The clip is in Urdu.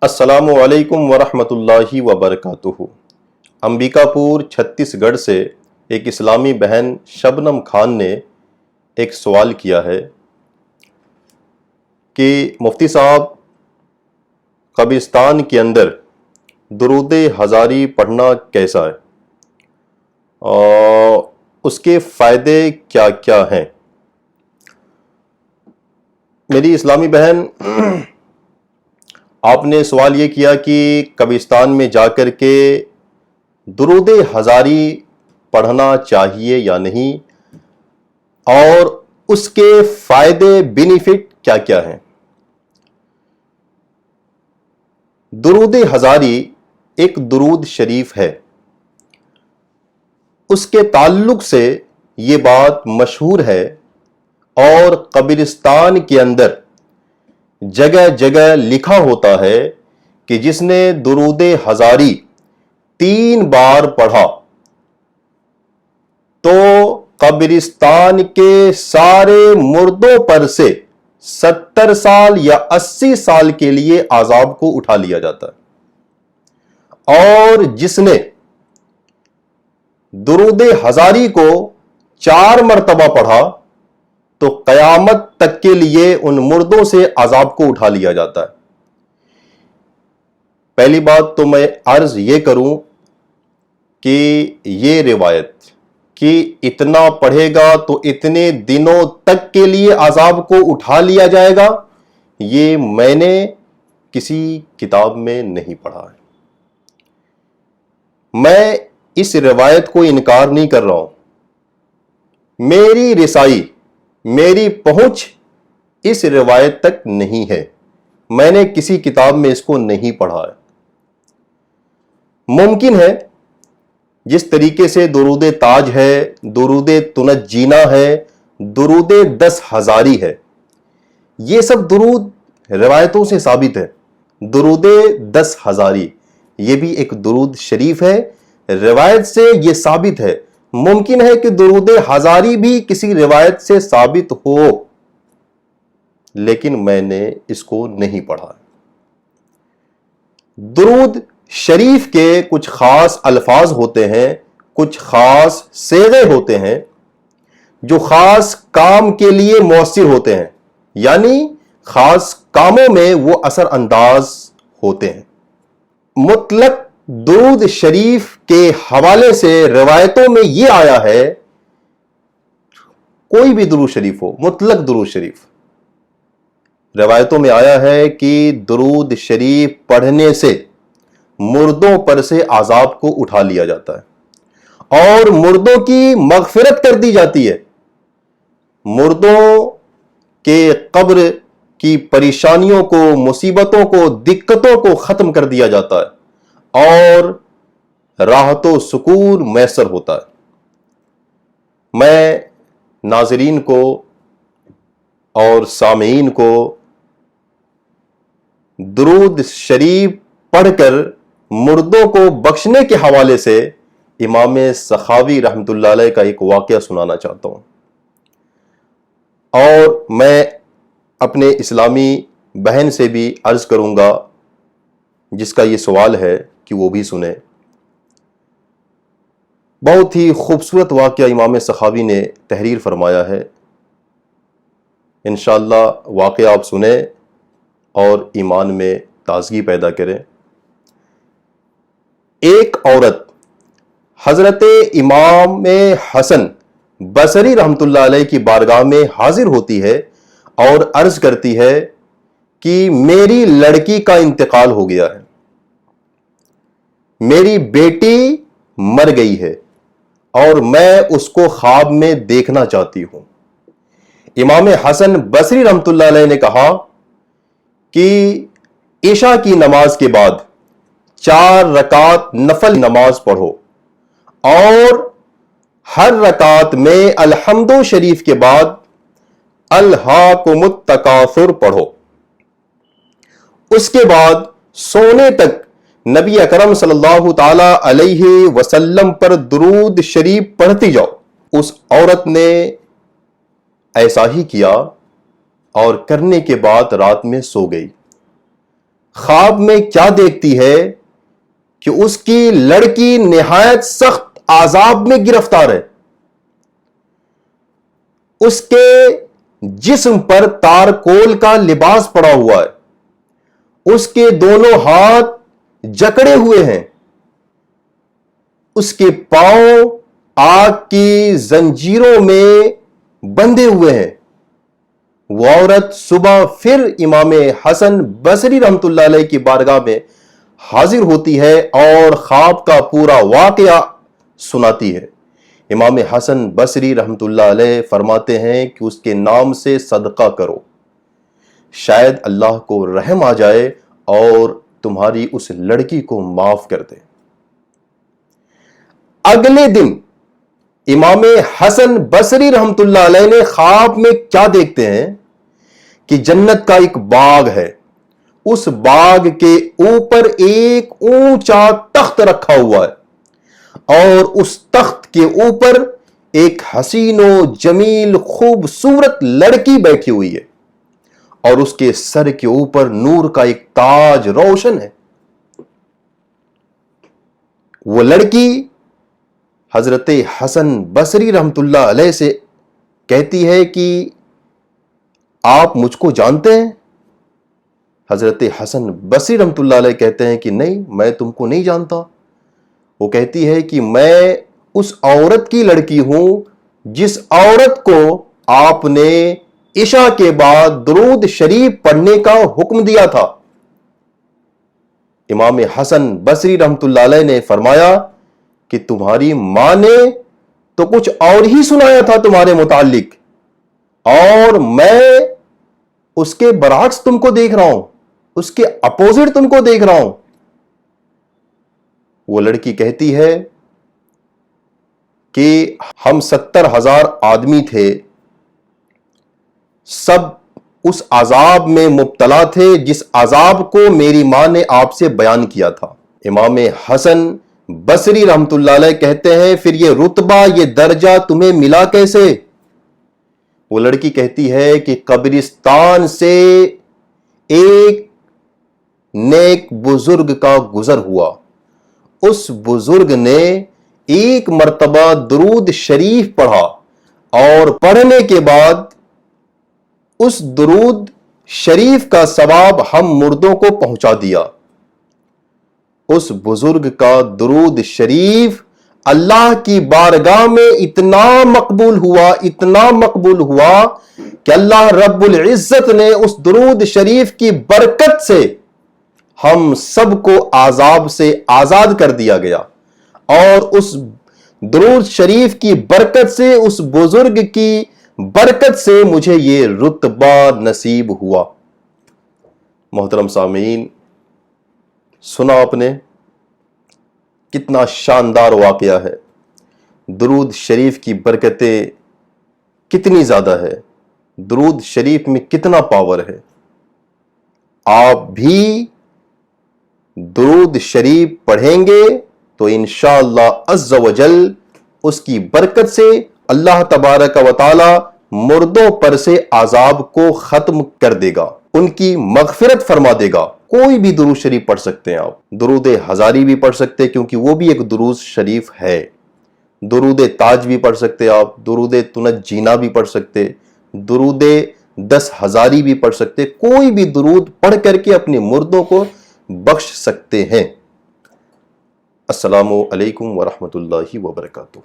السلام علیکم ورحمۃ اللہ وبرکاتہ۔ انبیکاپور چھتیس گڑھ سے ایک اسلامی بہن شبنم خان نے ایک سوال کیا ہے کہ مفتی صاحب، قبرستان کے اندر درود ہزاری پڑھنا کیسا ہے اور اس کے فائدے کیا کیا ہیں؟ میری اسلامی بہن، آپ نے سوال یہ کیا کہ قبرستان میں جا کر کے درود ہزاری پڑھنا چاہیے یا نہیں، اور اس کے فائدے بینیفٹ کیا کیا ہیں۔ درود ہزاری ایک درود شریف ہے۔ اس کے تعلق سے یہ بات مشہور ہے اور قبرستان کے اندر جگہ جگہ لکھا ہوتا ہے کہ جس نے درود ہزاری 3 بار پڑھا تو قبرستان کے سارے مردوں پر سے 70 سال یا 80 سال کے لیے عذاب کو اٹھا لیا جاتا ہے، اور جس نے درود ہزاری کو 4 مرتبہ پڑھا تو قیامت تک کے لیے ان مردوں سے عذاب کو اٹھا لیا جاتا ہے۔ پہلی بات تو میں عرض یہ کروں کہ یہ روایت کہ اتنا پڑھے گا تو اتنے دنوں تک کے لیے عذاب کو اٹھا لیا جائے گا، یہ میں نے کسی کتاب میں نہیں پڑھا ہے۔ میں اس روایت کو انکار نہیں کر رہا ہوں، میری رسائی، میری پہنچ اس روایت تک نہیں ہے، میں نے کسی کتاب میں اس کو نہیں پڑھا ہے۔ ممکن ہے جس طریقے سے درود تاج ہے، درود تنجینا ہے، درود 10 ہزاری ہے، یہ سب درود روایتوں سے ثابت ہے۔ درود 10 ہزاری یہ بھی ایک درود شریف ہے، روایت سے یہ ثابت ہے۔ ممکن ہے کہ درود ہزاری بھی کسی روایت سے ثابت ہو، لیکن میں نے اس کو نہیں پڑھا۔ درود شریف کے کچھ خاص الفاظ ہوتے ہیں، کچھ خاص صیغے ہوتے ہیں جو خاص کام کے لیے مؤثر ہوتے ہیں، یعنی خاص کاموں میں وہ اثر انداز ہوتے ہیں۔ مطلق درود شریف کے حوالے سے روایتوں میں یہ آیا ہے، کوئی بھی درود شریف ہو، مطلق درود شریف، روایتوں میں آیا ہے کہ درود شریف پڑھنے سے مردوں پر سے عذاب کو اٹھا لیا جاتا ہے اور مردوں کی مغفرت کر دی جاتی ہے، مردوں کے قبر کی پریشانیوں کو، مصیبتوں کو، دقتوں کو ختم کر دیا جاتا ہے اور راحت و سکون میسر ہوتا ہے۔ میں ناظرین کو اور سامعین کو درود شریف پڑھ کر مردوں کو بخشنے کے حوالے سے امام سخاوی رحمۃ اللہ علیہ کا ایک واقعہ سنانا چاہتا ہوں، اور میں اپنے اسلامی بہن سے بھی عرض کروں گا جس کا یہ سوال ہے کہ وہ بھی سنیں۔ بہت ہی خوبصورت واقعہ امام سخاوی نے تحریر فرمایا ہے، انشاءاللہ واقعہ آپ سنیں اور ایمان میں تازگی پیدا کریں۔ ایک عورت حضرت امام حسن بصری رحمۃ اللہ علیہ کی بارگاہ میں حاضر ہوتی ہے اور عرض کرتی ہے کہ میری لڑکی کا انتقال ہو گیا ہے، میری بیٹی مر گئی ہے اور میں اس کو خواب میں دیکھنا چاہتی ہوں۔ امام حسن بصری رحمۃ اللہ علیہ نے کہا کہ عشاء کی نماز کے بعد 4 رکعت نفل نماز پڑھو اور ہر رکعت میں الحمد شریف کے بعد الہاکم التکاثر پڑھو۔ اس کے بعد سونے تک نبی اکرم صلی اللہ تعالی علیہ وسلم پر درود شریف پڑھتی جاؤ۔ اس عورت نے ایسا ہی کیا اور کرنے کے بعد رات میں سو گئی۔ خواب میں کیا دیکھتی ہے کہ اس کی لڑکی نہایت سخت عذاب میں گرفتار ہے. اس کے جسم پر تارکول کا لباس پڑا ہوا ہے، اس کے دونوں ہاتھ جکڑے ہوئے ہیں، اس کے پاؤں آگ کی زنجیروں میں بندھے ہوئے ہیں. وہ عورت صبح پھر امام حسن بصری رحمت اللہ علیہ کی بارگاہ میں حاضر ہوتی ہے اور خواب کا پورا واقعہ سناتی ہے. امام حسن بصری رحمت اللہ علیہ فرماتے ہیں کہ اس کے نام سے صدقہ کرو، شاید اللہ کو رحم آ جائے اور تمہاری اس لڑکی کو معاف کر دے. اگلے دن امام حسن بصری رحمت اللہ علیہ نے خواب میں کیا دیکھتے ہیں کہ جنت کا ایک باغ ہے، اس باغ کے اوپر ایک اونچا تخت رکھا ہوا ہے اور اس تخت کے اوپر ایک حسین و جمیل خوبصورت لڑکی بیٹھی ہوئی ہے اور اس کے سر کے اوپر نور کا ایک تاج روشن ہے. وہ لڑکی حضرت حسن بصری رحمت اللہ علیہ سے کہتی ہے کہ آپ مجھ کو جانتے ہیں؟ حضرت حسن بصری رحمت اللہ علیہ کہتے ہیں کہ نہیں، میں تم کو نہیں جانتا. وہ کہتی ہے کہ میں اس عورت کی لڑکی ہوں جس عورت کو آپ نے عشاء کے بعد درود شریف پڑھنے کا حکم دیا تھا. امام حسن بصری رحمت اللہ علیہ نے فرمایا کہ تمہاری ماں نے تو کچھ اور ہی سنایا تھا تمہارے متعلق، اور میں اس کے برعکس تم کو دیکھ رہا ہوں، اس کے اپوزٹ تم کو دیکھ رہا ہوں. وہ لڑکی کہتی ہے کہ ہم 70,000 آدمی تھے، سب اس عذاب میں مبتلا تھے جس عذاب کو میری ماں نے آپ سے بیان کیا تھا. امام حسن بصری رحمت اللہ علیہ کہتے ہیں پھر یہ رتبہ، یہ درجہ تمہیں ملا کیسے؟ وہ لڑکی کہتی ہے کہ قبرستان سے ایک نیک بزرگ کا گزر ہوا، اس بزرگ نے ایک مرتبہ درود شریف پڑھا اور پڑھنے کے بعد اس درود شریف کا ثواب ہم مردوں کو پہنچا دیا. اس بزرگ کا درود شریف اللہ کی بارگاہ میں اتنا مقبول ہوا کہ اللہ رب العزت نے اس درود شریف کی برکت سے ہم سب کو عذاب سے آزاد کر دیا گیا، اور اس درود شریف کی برکت سے، اس بزرگ کی برکت سے مجھے یہ رتبہ نصیب ہوا. محترم سامعین، سنا آپ نے کتنا شاندار واقعہ ہے. درود شریف کی برکتیں کتنی زیادہ ہے، درود شریف میں کتنا پاور ہے. آپ بھی درود شریف پڑھیں گے تو انشاءاللہ عز و جل اس کی برکت سے اللہ تبارک و تعالی مردوں پر سے عذاب کو ختم کر دے گا، ان کی مغفرت فرما دے گا. کوئی بھی درود شریف پڑھ سکتے ہیں آپ، درود ہزاری بھی پڑھ سکتے ہیں کیونکہ وہ بھی ایک درود شریف ہے، درود تاج بھی پڑھ سکتے آپ، درود تنجینا بھی پڑھ سکتے، درود 10 ہزاری بھی پڑھ سکتے. کوئی بھی درود پڑھ کر کے اپنے مردوں کو بخش سکتے ہیں. السلام علیکم ورحمۃ اللہ وبرکاتہ.